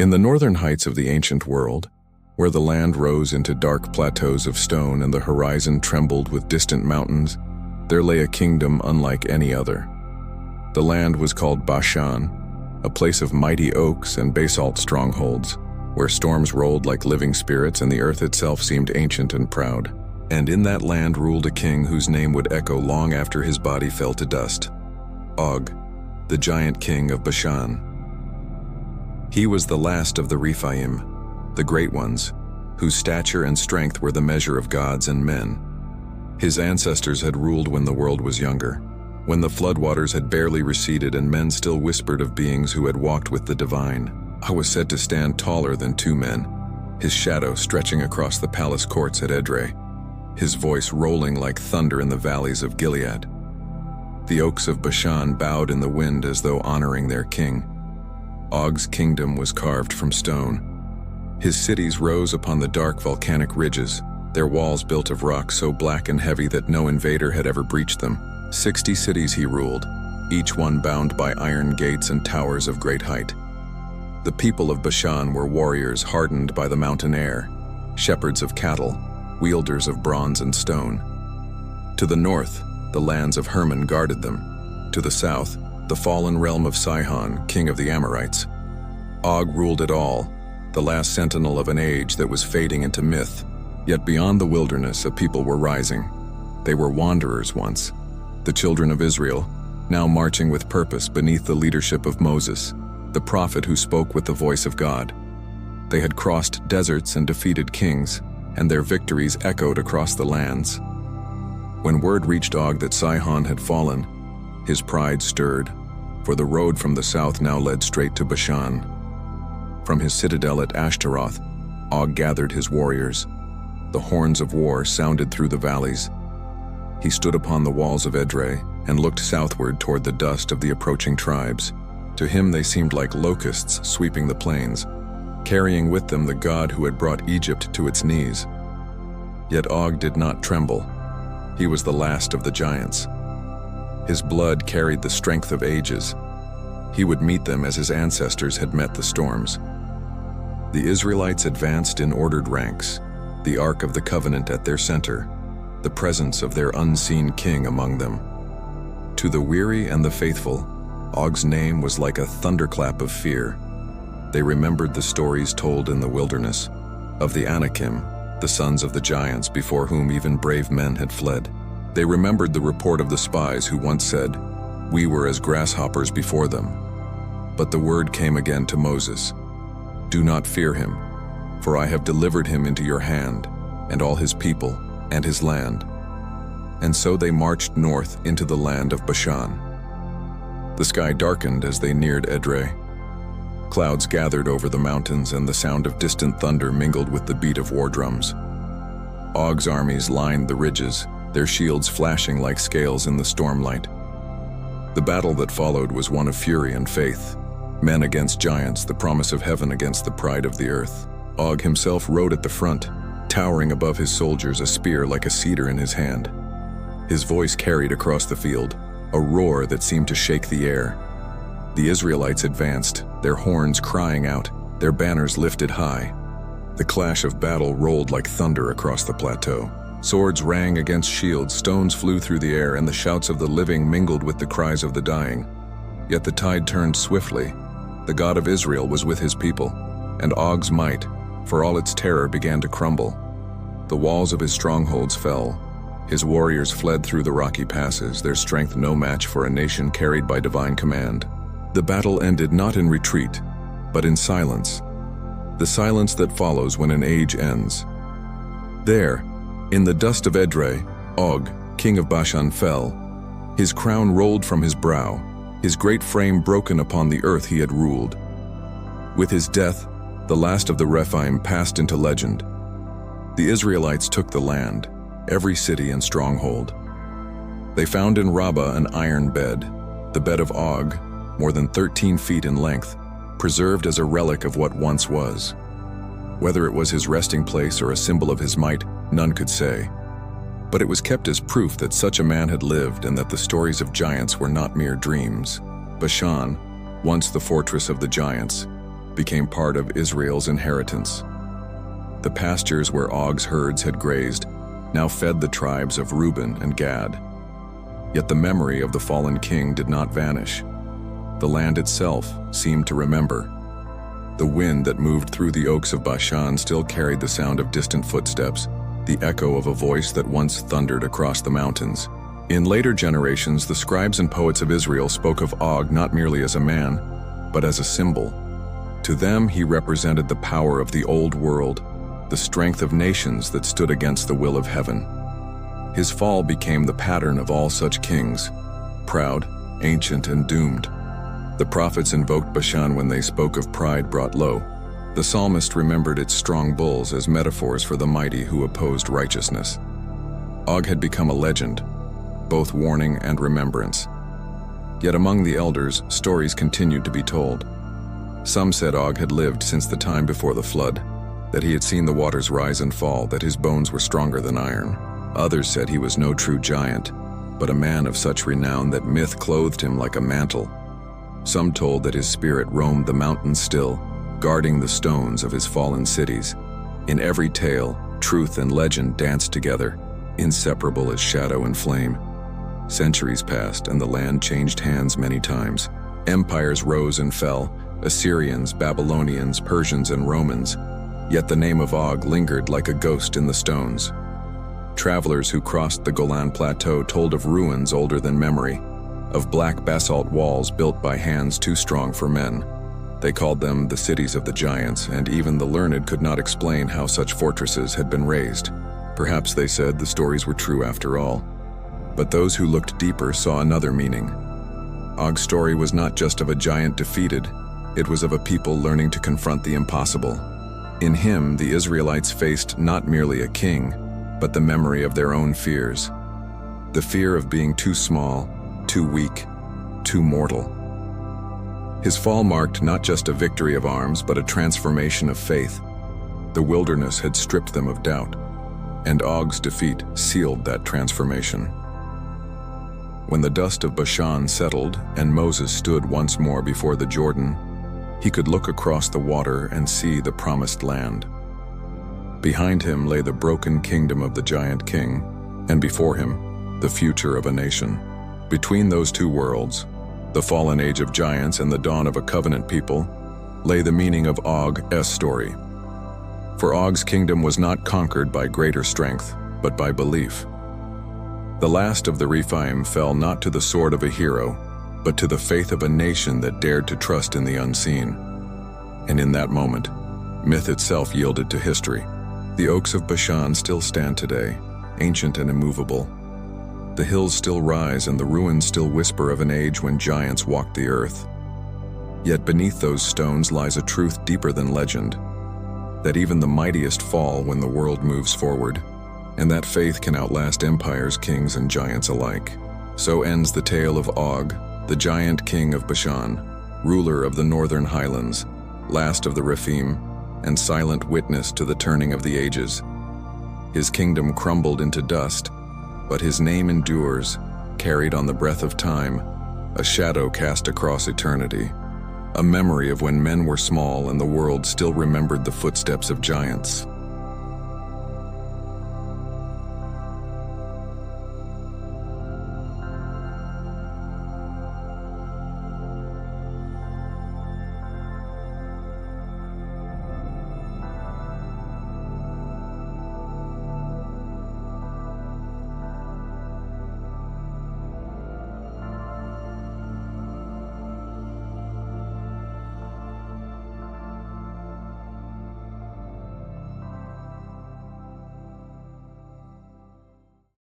In the northern heights of the ancient world, where the land rose into dark plateaus of stone and the horizon trembled with distant mountains, there lay a kingdom unlike any other. The land was called Bashan, a place of mighty oaks and basalt strongholds, where storms rolled like living spirits and the earth itself seemed ancient and proud. And in that land ruled a king whose name would echo long after his body fell to dust: Og, the giant king of Bashan. He was the last of the Rephaim, the great ones, whose stature and strength were the measure of gods and men. His ancestors had ruled when the world was younger, when the floodwaters had barely receded and men still whispered of beings who had walked with the divine. Og was said to stand taller than two men, his shadow stretching across the palace courts at Edrei, his voice rolling like thunder in the valleys of Gilead. The oaks of Bashan bowed in the wind as though honoring their king. Og's kingdom was carved from stone. His cities rose upon the dark volcanic ridges, their walls built of rock so black and heavy that no invader had ever breached them. 60 cities he ruled, each one bound by iron gates and towers of great height. The people of Bashan were warriors hardened by the mountain air, shepherds of cattle, wielders of bronze and stone. To the north, the lands of Hermon guarded them. To the south, the fallen realm of Sihon, king of the Amorites. Og ruled it all, the last sentinel of an age that was fading into myth. Yet beyond the wilderness, a people were rising. They were wanderers once, the children of Israel, now marching with purpose beneath the leadership of Moses, the prophet who spoke with the voice of God. They had crossed deserts and defeated kings, and their victories echoed across the lands. When word reached Og that Sihon had fallen, his pride stirred, for the road from the south now led straight to Bashan. From his citadel at Ashtaroth, Og gathered his warriors. The horns of war sounded through the valleys. He stood upon the walls of Edrei and looked southward toward the dust of the approaching tribes. To him they seemed like locusts sweeping the plains, carrying with them the God who had brought Egypt to its knees. Yet Og did not tremble. He was the last of the giants. His blood carried the strength of ages. He would meet them as his ancestors had met the storms. The Israelites advanced in ordered ranks, the Ark of the Covenant at their center, the presence of their unseen king among them. To the weary and the faithful, Og's name was like a thunderclap of fear. They remembered the stories told in the wilderness, of the Anakim, the sons of the giants before whom even brave men had fled. They remembered the report of the spies who once said, "We were as grasshoppers before them." But the word came again to Moses, "Do not fear him, for I have delivered him into your hand, and all his people, and his land." And so they marched north into the land of Bashan. The sky darkened as they neared Edrei. Clouds gathered over the mountains, and the sound of distant thunder mingled with the beat of war drums. Og's armies lined the ridges, their shields flashing like scales in the stormlight. The battle that followed was one of fury and faith. Men against giants, the promise of heaven against the pride of the earth. Og himself rode at the front, towering above his soldiers, a spear like a cedar in his hand. His voice carried across the field, a roar that seemed to shake the air. The Israelites advanced, their horns crying out, their banners lifted high. The clash of battle rolled like thunder across the plateau. Swords rang against shields, stones flew through the air, and the shouts of the living mingled with the cries of the dying. Yet the tide turned swiftly. The God of Israel was with his people, and Og's might, for all its terror, began to crumble. The walls of his strongholds fell. His warriors fled through the rocky passes, their strength no match for a nation carried by divine command. The battle ended not in retreat, but in silence. The silence that follows when an age ends. There, in the dust of Edrei, Og, king of Bashan, fell. His crown rolled from his brow, his great frame broken upon the earth he had ruled. With his death, the last of the Rephaim passed into legend. The Israelites took the land, every city and stronghold. They found in Rabbah an iron bed, the bed of Og, more than 13 feet in length, preserved as a relic of what once was. Whether it was his resting place or a symbol of his might, none could say. But it was kept as proof that such a man had lived and that the stories of giants were not mere dreams. Bashan, once the fortress of the giants, became part of Israel's inheritance. The pastures where Og's herds had grazed now fed the tribes of Reuben and Gad. Yet the memory of the fallen king did not vanish. The land itself seemed to remember. The wind that moved through the oaks of Bashan still carried the sound of distant footsteps, the echo of a voice that once thundered across the mountains. In later generations, the scribes and poets of Israel spoke of Og not merely as a man, but as a symbol. To them, he represented the power of the old world, the strength of nations that stood against the will of heaven. His fall became the pattern of all such kings, proud, ancient, and doomed. The prophets invoked Bashan when they spoke of pride brought low. The psalmist remembered its strong bulls as metaphors for the mighty who opposed righteousness. Og had become a legend, both warning and remembrance. Yet among the elders, stories continued to be told. Some said Og had lived since the time before the flood, that he had seen the waters rise and fall, that his bones were stronger than iron. Others said he was no true giant, but a man of such renown that myth clothed him like a mantle. Some told that his spirit roamed the mountains still, guarding the stones of his fallen cities. In every tale, truth and legend danced together, inseparable as shadow and flame. Centuries passed and the land changed hands many times. Empires rose and fell, Assyrians, Babylonians, Persians, and Romans. Yet the name of Og lingered like a ghost in the stones. Travelers who crossed the Golan Plateau told of ruins older than memory, of black basalt walls built by hands too strong for men. They called them the cities of the giants, and even the learned could not explain how such fortresses had been raised. Perhaps, they said, the stories were true after all. But those who looked deeper saw another meaning. Og's story was not just of a giant defeated, it was of a people learning to confront the impossible. In him, the Israelites faced not merely a king, but the memory of their own fears. The fear of being too small, too weak, too mortal. His fall marked not just a victory of arms, but a transformation of faith. The wilderness had stripped them of doubt, and Og's defeat sealed that transformation. When the dust of Bashan settled and Moses stood once more before the Jordan, he could look across the water and see the promised land. Behind him lay the broken kingdom of the giant king, and before him, the future of a nation. Between those two worlds, the fallen age of giants and the dawn of a covenant people, lay the meaning of Og's story. For Og's kingdom was not conquered by greater strength, but by belief. The last of the Rephaim fell not to the sword of a hero, but to the faith of a nation that dared to trust in the unseen. And in that moment, myth itself yielded to history. The oaks of Bashan still stand today, ancient and immovable. The hills still rise and the ruins still whisper of an age when giants walked the earth. Yet beneath those stones lies a truth deeper than legend, that even the mightiest fall when the world moves forward, and that faith can outlast empires, kings, and giants alike. So ends the tale of Og, the giant king of Bashan, ruler of the northern highlands, last of the Rephaim, and silent witness to the turning of the ages. His kingdom crumbled into dust, but his name endures, carried on the breath of time, a shadow cast across eternity, a memory of when men were small and the world still remembered the footsteps of giants.